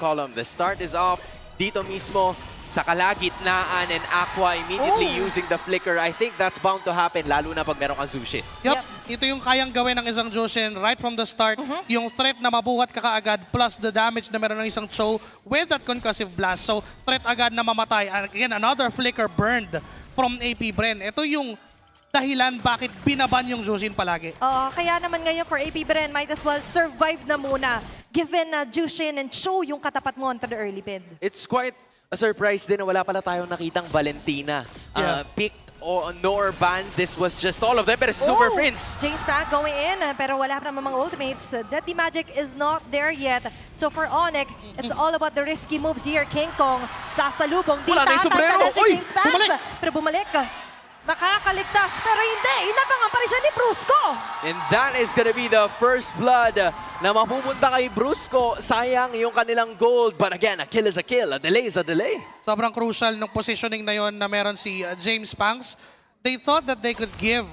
column. The start is off dito mismo sa kalagitnaan and Aqua immediately using the flicker. I think that's bound to happen lalo na pag meron kang Zushin. Yep. Ito yung kayang gawin ng isang Jushin right from the start. Yung threat na mabuhat ka kaagad plus the damage na meron ng isang Cho with that concussive blast. So threat agad na mamatay. And again, another flicker burned from AP BREN. Ito yung dahilan bakit binaban yung Jushin palagi. Kaya naman ngayon for AP BREN, might as well survive na muna. Given na Jushin and Cho yung katapat mo onto the early bid. It's quite a surprise din na wala pala tayong nakitang Valentina. Picked nor banned. This was just all of them, pero Super Prince. James Pack going in, pero wala pa naman mga ultimates. Deadly Magic is not there yet. So for ONIC, it's all about the risky moves here. King Kong, sasalubong. Di Wala na yung sombrero. tatanggalan si Uy! James Pack. Pero bumalik. Makakaligtas, pero hindi. Inabangan pa rin siya ni Brusco. And that is gonna be the first blood na mapupunta kay Brusco. Sayang yung kanilang gold. But again, a kill is a kill. A delay is a delay. Sobrang crucial ng positioning na yon na meron si James Pangs. They thought that they could give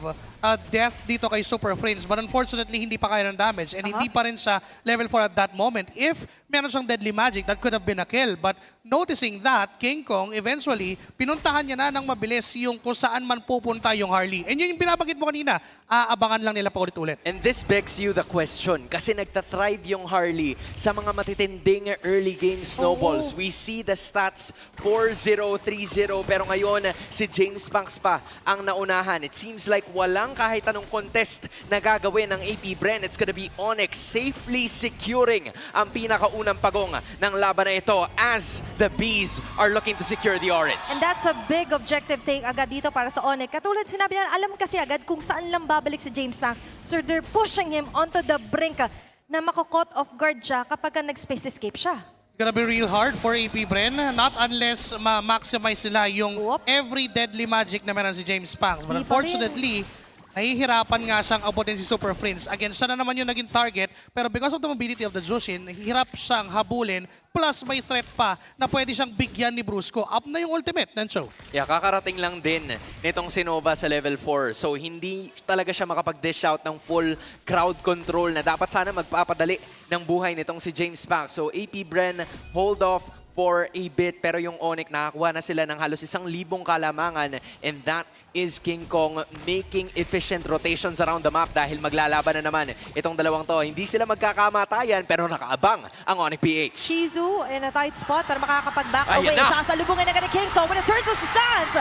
death dito kay Super Friends, but unfortunately, hindi pa kaya ng damage and hindi pa rin siya level 4 at that moment. If meron siyang Deadly Magic, that could have been a kill. But noticing that, King Kong eventually, pinuntahan niya na ng mabilis yung kung saan man pupunta yung Harley. And yun yung binabanggit mo kanina, aabangan lang nila pa ulit-ulit. And this begs you the question, kasi nagtatrive yung Harley sa mga matitinding early game snowballs. We see the stats 4-0, 3-0, pero ngayon si James Panks pa ang naunahan. It seems like walang kahit anong contest na gagawin ng AP BREN. It's gonna be ONIC safely securing ang pinakaunang pagong ng laban na ito as the Bees are looking to secure the orange. And that's a big objective take agad dito para sa ONIC. Katulad sinabi niya, alam kasi agad kung saan lang babalik si James Panks. So they're pushing him onto the brink na mako-caught off guard siya kapag nag-space escape siya. It's gonna be real hard for AP BREN, not unless ma-maximize nila yung every Deadly Magic na meron si James Panks. But unfortunately, nahihirapan nga siyang abutin si Super Friends. Again, siya na naman yung naging target, pero because of the mobility of the Jushin, hirap siyang habulin, plus may threat pa na pwede siyang bigyan ni Brusco. Up na yung ultimate ng Cho. Yeah, kakarating lang din nitong Sinova sa level 4. So hindi talaga siya makapag-dish out ng full crowd control na dapat sana magpapadali ng buhay nitong si James Panks. So AP BREN, hold off for a bit, pero yung ONIC nakakuha na sila ng halos 1,000 kalamangan, and that is King Kong making efficient rotations around the map dahil maglalaban na naman itong dalawang to. Hindi sila magkakamatayan pero nakaabang ang ONIC PH. Shizu in a tight spot para makakapag-back away. Sasalubungin na ni King Kong when it turns to Sands.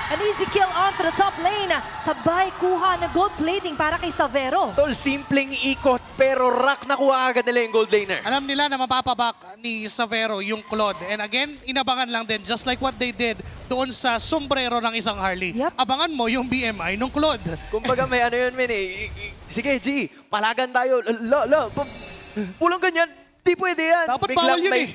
An easy kill onto the top lane. Sabay kuha na gold plating para kay Savero. Tol, simpleng ikot pero rock na kuha agad nila yung gold laner. Alam nila na mapapabak ni Savero yung Claude. And again, inabangan lang din just like what they did doon sa sombrero ng isang Harley. Abangan mo yung BMI ng Claude. Kumbaga may ano yun, men eh. Sige, G, palagan tayo. Pulang ganyan, di pwede yan. Dapat biglang bawal yun may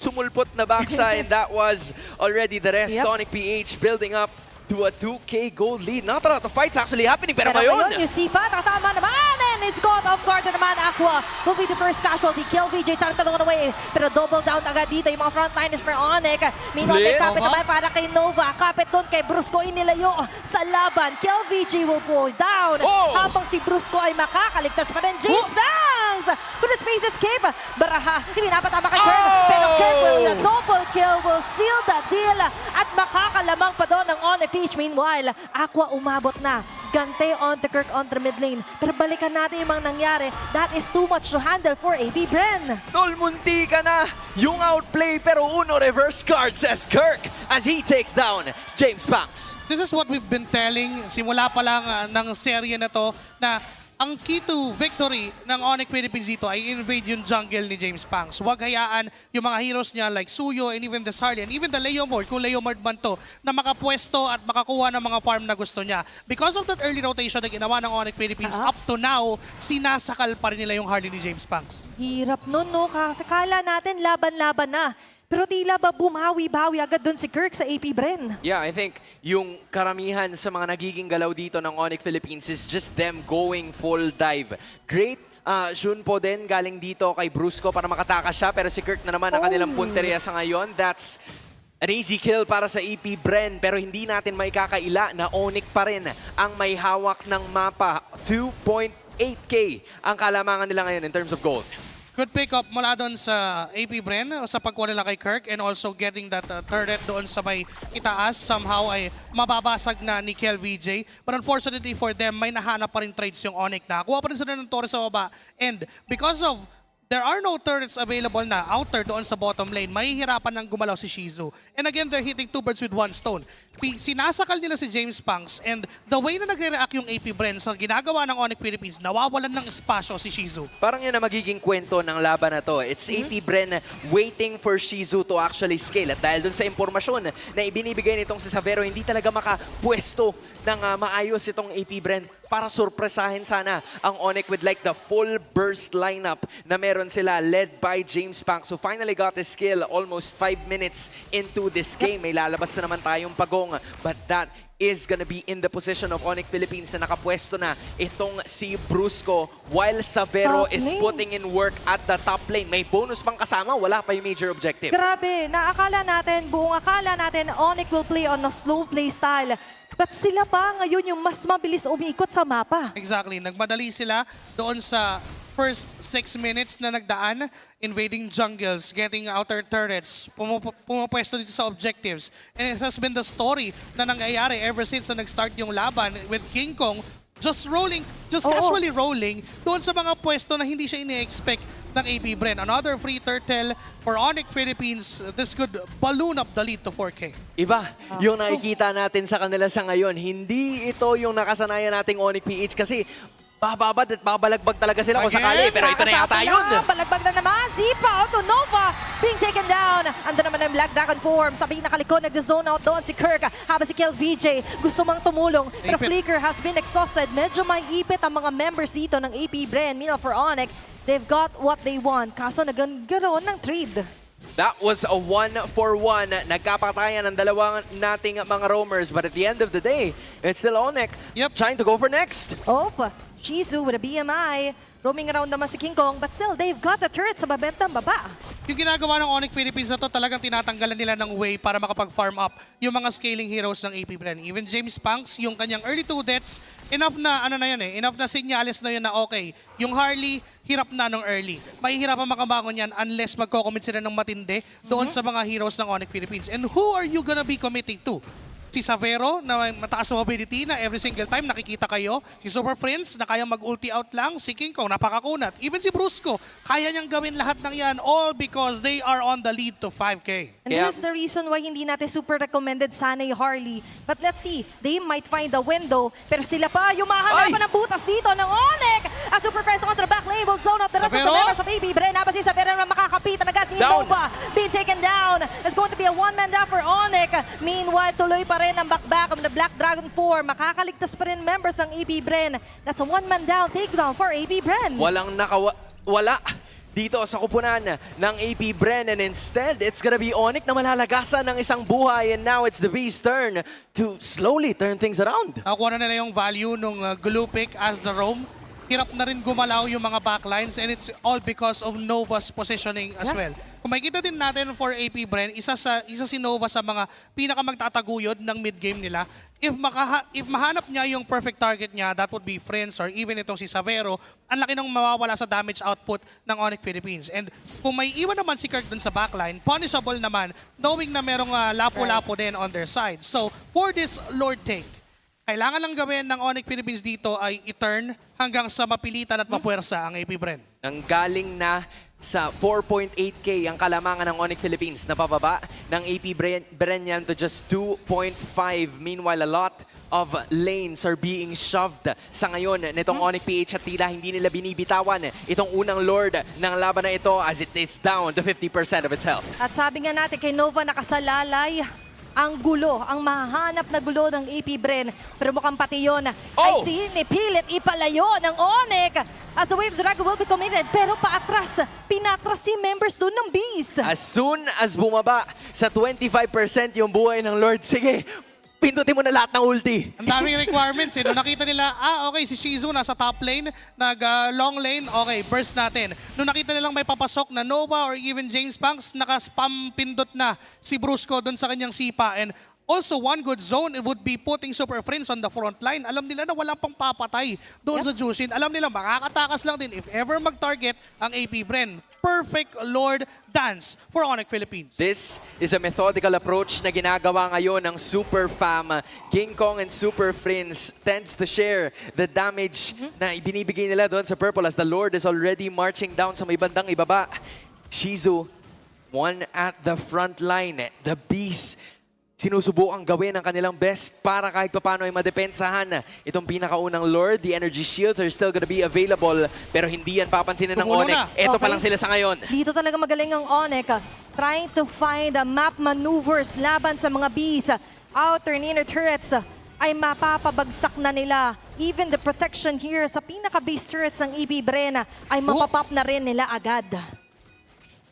sumulpot na baksa and that was already the rest. ONIC PH building up to a 2K gold lead. Not a lot of fights actually happening, pero ngayon yung Sipa, tatama naman, and it's gone off guard na naman. Aqua will be the first casualty. Kill VJ, tanong away, pero double down agad dito yung mga frontliners for ONIC. Meanwhile, may kapit naman para kay Nova. Kapit doon kay Brusco, inilayo sa laban. Kill VJ will fall down. Habang si Brusco ay makakaligtas pa rin. James Bangs with a space escape. Baraha, hindi napatama kay Kirk. Pero Kirk will double kill, will seal the deal. At makakalamang pa doon ng ONIC. Meanwhile, Aqua umabot na. Gante onto Kirk onto mid lane. Pero balikan natin yung mga nangyari. That is too much to handle for AP BREN. Tol, munti ka na yung outplay pero uno reverse card says Kirk as he takes down James Panks. This is what we've been telling simula pa lang ng serye na to na ang key to victory ng ONIC Philippines dito ay invade yung jungle ni James Panks. Huwag hayaan yung mga heroes niya like Suyo and even the Sarli and even the Leomord, kung Leomord man to, na makapwesto at makakuha ng mga farm na gusto niya. Because of that early rotation na ginawa ng ONIC Philippines, up to now, sinasakal pa rin nila yung Harley ni James Panks. Hirap nun, no? Kasi kala natin laban-laban na. Pero tila ba bumawi-bawi agad doon si Kirk sa AP BREN? Yeah, I think yung karamihan sa mga nagiging galaw dito ng ONIC Philippines is just them going full dive. Great Shun po din galing dito kay Brusco para makatakas siya, pero si Kirk na naman ang kanilang punteriya sa ngayon. That's an easy kill para sa AP BREN, pero hindi natin may kakaila na ONIC pa rin ang may hawak ng mapa. 2.8K ang kalamangan nila ngayon in terms of gold. Good pick up mula doon sa AP BREN sa pagkuha nila kay Kirk and also getting that turret doon sa may itaas. Somehow ay mababasag na ni KLVJ. But unfortunately for them, may nahanap pa rin trades yung ONIC na. Kuha pa rin sila ng torre sa baba. And because of there are no turrets available na outer doon sa bottom lane, mahihirapan ng gumalaw si Shizu. And again, they're hitting two birds with one stone. Sinasakal nila si James Punks and the way na nagre-react yung AP BREN sa ginagawa ng ONIC Philippines, nawawalan ng espasyo si Shizu. Parang yan na magiging kwento ng laban na to. It's AP BREN waiting for Shizu to actually scale. At dahil dun sa impormasyon na ibinibigay nitong si Savero, hindi talaga makapwesto ng maayos itong AP BREN para surpresahin sana ang ONIC with like the full burst lineup na meron sila led by James Punks, who finally got his skill almost 5 minutes into this game. May lalabas na naman tayong pagong, but that is gonna be in the position of ONIC Philippines na nakapwesto na itong si Brusco while Savero is putting in work at the top lane. May bonus pang kasama, wala pa yung major objective. Grabe, buong akala natin, ONIC will play on a slow play style. But sila pa ngayon yung mas mabilis umikot sa mapa. Exactly. Nagmadali sila doon sa first 6 minutes na nagdaan, invading jungles, getting outer turrets, pumapwesto dito sa objectives. And it has been the story na nangyayari ever since na nag-start yung laban with King Kong, just casually rolling doon sa mga pwesto na hindi siya ini-expect ng AP BREN. Another free turtle for ONIC Philippines. This could balloon up the lead to 4K. Iba yung nakikita natin sa kanila sa ngayon. Hindi ito yung nakasanayan nating ONIC PH kasi bababad at babalagbag talaga sila kung sakali. Pero ito na yata yun. Balagbag na naman. Zipa to Nova being taken down. Ando naman ang Black Dragon form. Sabi nakalikod, nag-zone out doon si Kirk. Habang si KLVJ gusto mang tumulong. Pero Flicker has been exhausted. Medyo may ipit ang mga members dito ng AP BREN. Meanwhile for ONIC, they've got what they want. Kaso nagkaroon ng trade. That was a 1-for-1. Nagkapatayan ng dalawang nating mga roamers. But at the end of the day, it's still ONIC trying to go for next. Shizu with a BMI. Roaming around naman si King Kong, but still, they've got the turret sa babentang baba. Yung ginagawa ng ONIC Philippines na to, talagang tinatanggalan nila ng way para makapag-farm up yung mga scaling heroes ng AP BREN. Even James Punks, yung kanyang early 2 deaths, enough na, enough na sinyales na yun na okay. Yung Harley, hirap na nung early. Mahihirapan makabangon yan unless magko-commit sila ng matindi doon sa mga heroes ng ONIC Philippines. And who are you gonna be committing to? Si Savero na may mataas na mobility na every single time nakikita kayo. Si Super Friends na kaya mag-ulti out lang. Si King Kong napakakunat. Even si Brusco, kaya niyang gawin lahat ng yan all because they are on the lead to 5K. And this is the reason why hindi natin super recommended sana yung Harley. But let's see, they might find a window. Pero sila pa yung mahanapan ng butas dito ng ONIC. As Super Friends on the back lane will zone out the rest of the members of AB BREN. Habang si Savero na makakapitan agad ni Nova being taken down. It's going to be a one-man down for ONIC. Meanwhile, tuloy pa rin ang back of the Black Dragon 4. Makakaligtas pa rin members ng AB BREN. That's a one-man down takedown for AB BREN. Wala dito sa kupunan ng AP BREN, and instead, it's gonna be ONIC na malalagasan ng isang buhay, and now it's the B's turn to slowly turn things around. Nakuha na nila yung value nung glue pick as the roam. Hirap na rin gumalaw yung mga backlines, and it's all because of Nova's positioning as well. Kung makikita din natin for AP BREN, isa si Nova sa mga pinakamagtataguyod ng mid-game nila. If mahanap niya yung perfect target niya, that would be Friends or even itong si Savero, ang laki nang mawawala sa damage output ng ONIC Philippines. And kung may iwan naman si Kirk dun sa backline, punishable naman, knowing na merong lapo-lapo din on their side. So, for this Lord take, kailangan lang gawin ng ONIC Philippines dito ay i-turn hanggang sa mapilitan at mapuwersa ang AP BREN. Nanggaling na sa 4.8K ang kalamangan ng ONIC Philippines. Napababa ng AP BREN yan to just 2.5. Meanwhile, a lot of lanes are being shoved sa ngayon nitong ONIC PH at tila hindi nila binibitawan itong unang Lord ng laban na ito as it is down to 50% of its health. At sabi nga natin kay Nova nakasalalay ang gulo, ang mahanap na gulo ng AP BREN. Pero mukhang pati yun ay pinipilit ipalayo ng ONIC. As the Wave Dragon will be committed, pero paatras, pinatras si members doon ng Bees. As soon as bumaba sa 25% yung buhay ng Lord, sige, pindutin mo na lahat ng ulti. Ang daming requirements eh. Nung nakita nila, okay, si Shizu nasa top lane, long lane, okay, burst natin. Nung nakita nilang may papasok na Nova or even James Punks, naka-spam pindot na si Brusco doon sa kanyang sipa. And Also, one good zone, it would be putting Super Friends on the front line. Alam nila na walang pang papatay doon sa Jushin. Alam nila makakatakas lang din if ever mag-target ang AP BREN. Perfect Lord dance for ONIC Philippines. This is a methodical approach na ginagawa ngayon ng Super Fam. King Kong and Super Friends tends to share the damage na ibinibigay nila doon sa Purple as the Lord is already marching down sa may bandang ibaba. Shizu, one at the front line. The Beast, sinusubukang gawin ang kanilang best para kahit paano ay madepensahan itong pinakaunang Lord. The energy shields are still gonna be available pero hindi yan papansinin ng Tumulo ONIC. na. Ito pa Okay. lang sila sa ngayon. Dito talaga magaling ang ONIC. Trying to find map maneuvers laban sa mga bees. Outer and inner turrets ay mapapabagsak na nila. Even the protection here sa pinaka-base turrets ng EP BREN ay mapapop na rin nila agad.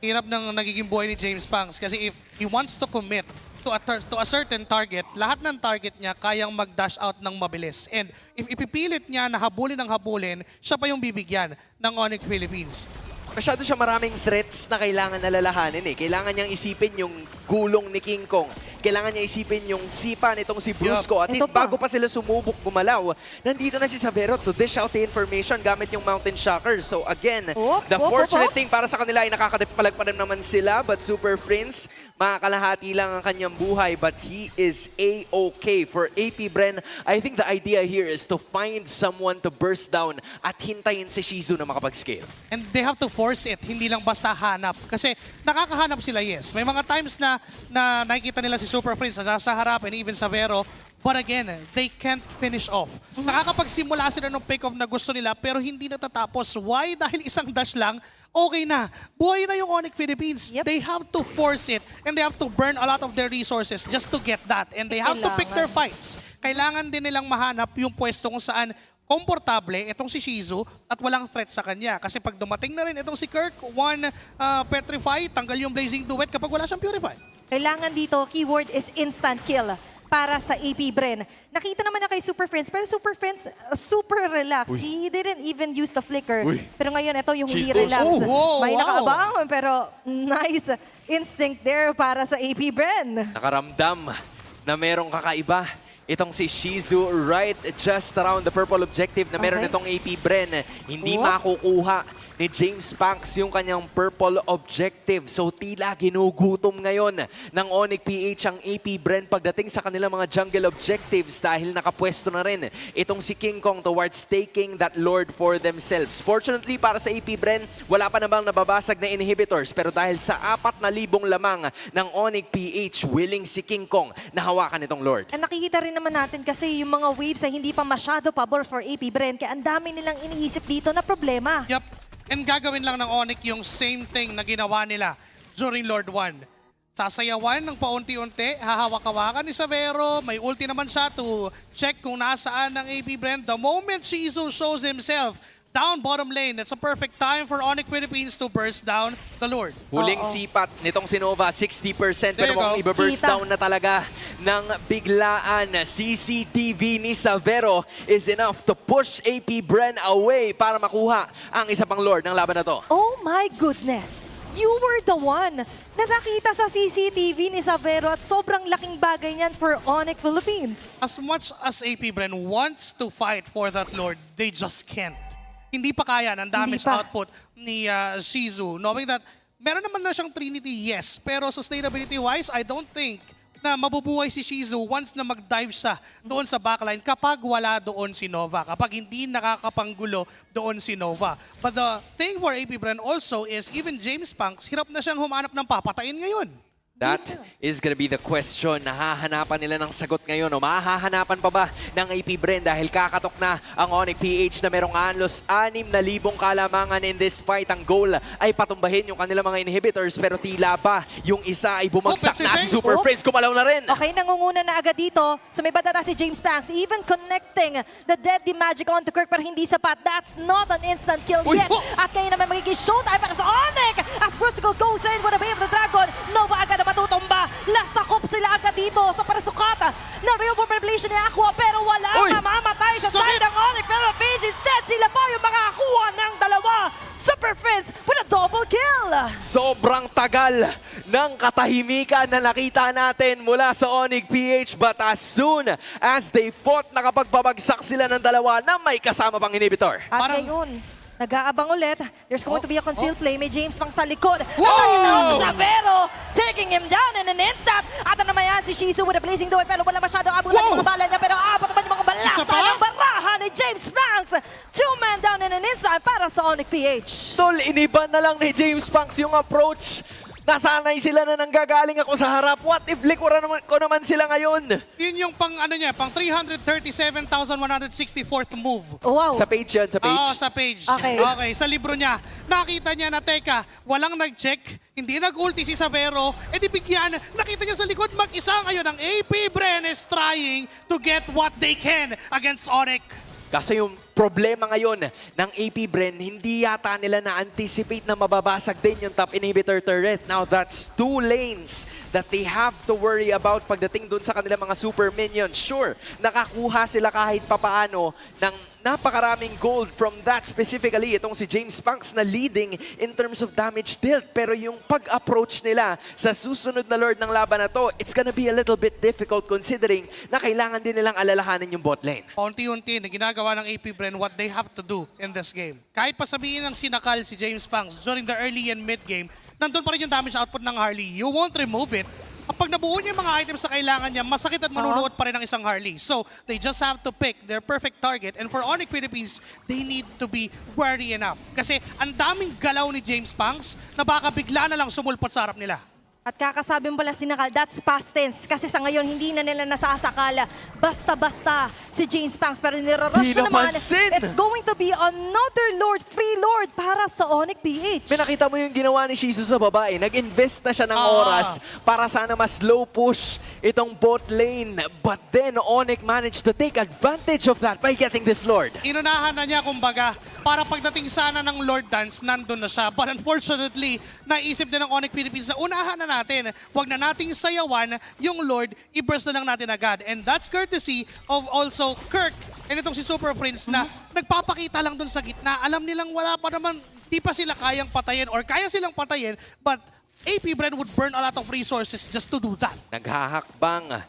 Hirap ng nagiging buhay ni James Pangs kasi if he wants to commit to a certain target, lahat ng target niya kayang mag-dash out ng mabilis. And if ipipilit niya na habulin ng habulin, siya pa yung bibigyan ng ONIC Philippines. Masyado siya maraming threats na kailangan nalalahanin eh. Kailangan niyang isipin yung gulong ni King Kong. Kailangan niya isipin yung sipa nitong si Brusco. At Ito pa. bago pa sila sumubok gumalaw, nandito na si Savero to dish out the information gamit yung Mountain Shocker. So again, the fortunate thing para sa kanila ay nakakadagpalag pa rin naman sila. But Super Friends, makakalahati lang ang kanyang buhay. But he is A-okay for AP BREN. I think the idea here is to find someone to burst down at hintayin si Shizu na makapag-scale. And they have to force it, hindi lang basta hanap. Kasi nakakahanap sila, yes. May mga times na nakikita nila si Super Friends na nasa harap and even Savero. But again, they can't finish off. Nakakapagsimula sila ng pick-off na gusto nila pero hindi natatapos. Why? Dahil isang dash lang, okay na. Buhay na yung ONIC Philippines. Yep. They have to force it and they have to burn a lot of their resources just to get that. And they have to pick their fights. Kailangan din nilang mahanap yung pwesto kung saan komportable itong si Shizu at walang threat sa kanya. Kasi pag dumating na rin itong si Kirk, one Petrify, tanggal yung Blazing Duet kapag wala siyang Purify. Kailangan dito, keyword is instant kill para sa AP BREN. Nakita naman na kay Super Friends, pero Super Friends, super relaxed. He didn't even use the flicker. Pero ngayon, ito yung hindi relax. May nakaabangan, pero nice instinct there para sa AP BREN. Nakaramdam na merong kakaiba. Itong si Shizu right just around the purple objective na meron itong AP BREN. Hindi makukuha ni James Panks yung kanyang purple objective. So tila ginugutom ngayon ng ONIC PH ang AP BREN pagdating sa kanilang mga jungle objectives dahil nakapwesto na rin itong si King Kong towards taking that Lord for themselves. Fortunately para sa AP BREN, wala pa namang nababasag na inhibitors pero dahil sa 4,000 lamang ng ONIC PH, willing si King Kong na hawakan itong Lord. And nakikita rin naman natin kasi yung mga waves ay hindi pa masyado pabor for AP BREN kaya ang dami nilang iniisip dito na problema. Yup. And gagawin lang ng ONIC yung same thing na ginawa nila during Lord 1. Sasayawan ng paunti-unti, hahawak-hawakan ni Savero, may ulti naman siya to check kung nasaan ang AP BREN. The moment Shizu shows himself down bottom lane, it's a perfect time for ONIC Philippines to burst down the Lord. Huling sipat nitong si Nova, 60%. Pero There you kung go. i-burst Kita. down na talaga ng biglaan, CCTV ni Savero is enough to push AP BREN away para makuha ang isa pang Lord ng laban na to. Oh my goodness! You were the one na nakita sa CCTV ni Savero at sobrang laking bagay niyan for ONIC Philippines. As much as AP BREN wants to fight for that Lord, they just can't. Hindi pa kaya ng damage Hindi pa. output ni Shizu. Knowing that meron naman na siyang Trinity, yes. Pero sustainability-wise, I don't think na mabubuhay si Shizu once na mag-dive siya doon sa backline kapag wala doon si Nova. Kapag hindi nakakapanggulo doon si Nova. But the thing for AP BREN also is even James Panks, hirap na siyang humanap ng papatayin ngayon. That is gonna be the question. Nahahanapan nila ng sagot ngayon. O mahahanapan pa ba ng AP BREN dahil kakatok na ang ONIC PH na merong halos 6,000 kalamangan in this fight. Ang goal ay patumbahin yung kanilang mga inhibitors pero tila ba yung isa ay bumagsak na si Super Friends. Gumalaw na rin. Okay, nangunguna na agad dito. Sa may banda si James Panks, even connecting the deadly magic onto Kirk pero hindi sapat. That's not an instant kill yet. At ngayon naman magiging showtime para sa ONIC as Brusco goes in with a Way of the Dragon. Nova agad matutumba. Lasakop sila agad dito sa parasukata na real world revelation ni Aqua pero wala mamamatay sa side ng ONIC Philippines. Instead, sila pa yung makakakuha ng dalawa. Super Friends with a double kill. Sobrang tagal ng katahimikan na nakita natin mula sa ONIC PH. But as soon as they fought, nakapagbabagsak sila ng dalawa na may kasama pang inhibitor. At Parang- ngayon, nag-aabang ulit. There's going to be a concealed play. May James pang sa likod. Whoa! Nakakita sa Vero, taking him down in an instant. At ano naman yan, si Shizu with a blazing duel. Pero wala masyadong abutan yung mga bala niya. Pero apat naman yung mga balasa Isa pa? ng baraha ni James Banks. 2-man down in an instant para sa ONIC PH. Tol, iniba na lang ni James Punks yung approach. Nasanay sila na nanggagaling ako sa harap. What if likuran ko naman sila ngayon? Yun yung pang ano niya, pang 337,164th move. Oh, wow. Sa page yun, sa page. Oo, sa page. Okay. Okay, sa libro niya. Nakita niya na, teka, walang nag-check, hindi nag-ulti si Savero, edi bigyan, nakita niya sa likod mag-isa ngayon ang AP BREN is trying to get what they can against ONIC. Kasi yung problema ngayon ng AP BREN, hindi yata nila na-anticipate na mababasag din yung top inhibitor turret. Now that's 2 lanes that they have to worry about pagdating dun sa kanilang mga super minions. Sure, nakakuha sila kahit papaano ng napakaraming gold from that specifically. Itong si James Punks na leading in terms of damage dealt. Pero yung pag-approach nila sa susunod na Lord ng laban na to, it's gonna be a little bit difficult considering na kailangan din nilang alalahanin yung bot lane. Unti-unti na ginagawa ng AP BREN what they have to do in this game. Kahit pa sabihin ng sinakal si James Punks during the early and mid game, nandun pa rin yung damage output ng Harley. You won't remove it. Kapag nabuo niya yung mga items sa kailangan niya, masakit at manunuot pa rin ang isang Harley. So, they just have to pick their perfect target. And for ONIC Philippines, they need to be wary enough. Kasi ang daming galaw ni James Punks na baka bigla na lang sumulpot sa harap nila. At kakasabi mo pala sinakal, that's past tense. Kasi sa ngayon, hindi na nila nasasakala basta-basta si James Banks. Pero nirurush Di na naman, napansin! it's going to be another Lord, free Lord para sa ONIC PH. May nakita mo yung ginawa ni Shizu sa babae. Nag-invest na siya ng oras para sana mas slow push itong bot lane. But then ONIC managed to take advantage of that by getting this Lord. Inunahan na niya, kumbaga, para pagdating sana ng Lord Dance, nandun na siya. But unfortunately, naisip din ng ONIC Philippines na unahan na natin. Huwag na nating sayawan yung Lord, i-burst na lang natin agad. And that's courtesy of also Kirk and itong si Super Prince na nagpapakita lang dun sa gitna. Alam nilang wala pa naman, di pa sila kayang patayin or kaya silang patayin, but AP BREN would burn a lot of resources just to do that. Naghahakbang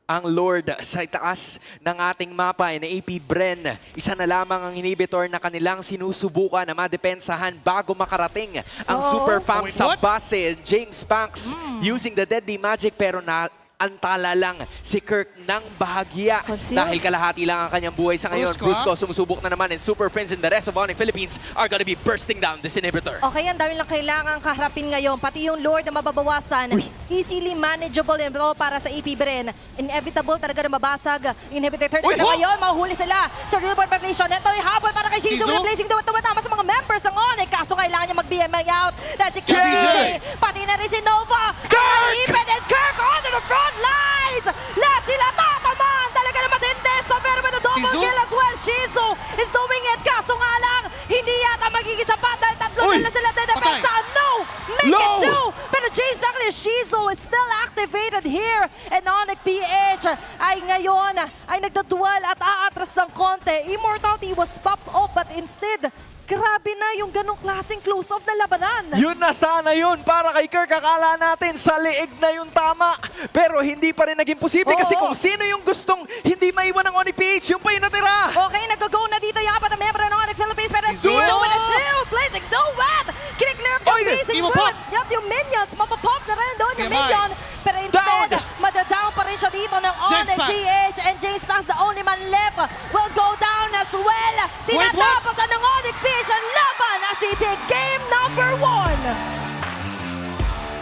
ang Lord sa itaas ng ating mapa na AP BREN. Isa na lamang ang inhibitor na kanilang sinusubukan na madepensahan bago makarating ang super fam Wait, sa what? base. James Banks using the deadly magic pero na antala lang si Kirk ng bahagya. Conceal. Dahil kalahati lang ang kanyang buhay sa ngayon. Brusco, Brusco sumusubok na naman and Super Friends and the rest of ONIC Philippines are gonna be bursting down this inhibitor. Okay, ang dami lang kailangan kaharapin ngayon. Pati yung Lord na mababawasan. Easily manageable and para sa AP BREN. Inevitable talaga na mabasag. Inhibitor third Uy, na oh! ngayon. Mahuli sila sa real world population. Ito yung habol para kay Shizu. Shizu? With blazing duel. Tumatama sa mga members ng ONIC. Kaso kailangan niya mag-BMI out. That's si Kirk Yeah! DJ. Pati na rin si Nova. Kirk! Even and Kirk onto the front lines. Lahat sila tatamaan. Talaga na matindi. So pero with a double Shizu? kill as well. Shizu is doing it. Kaso nga lang, hindi yata magiging sapat dahil tatlo Uy! na sila dedepensa. No! Make Low! it two! Pero James Douglas Shizu is still activated here. And ONIC PH ay ngayon ay nagdadual at aatras ng konti. Immortality was popped off but instead, grabe na yung ganong klaseng close-off na labanan. Yun na sana yun para kay Kirk. Akala natin sa liig na yung tama. Pero hindi pa rin naging posible kasi Oo. kung sino yung gustong hindi maiwan ng ONIC PH, yung pa yung natira. Okay, nag-go na dito yung apat na member ng ONIC Philippines. Pero Shizu! Shizu with a shield, placing no what? Kiniklear up yung Oy, basic di mo bullet. pop. Yup, yung minions, mapapop na rin doon yung Kemay. minion. Pero instead, Down. madadown pa rin siya dito ng James ONIC Banks. PH. And James Banks, the only man left, will go down as well. Tinatapos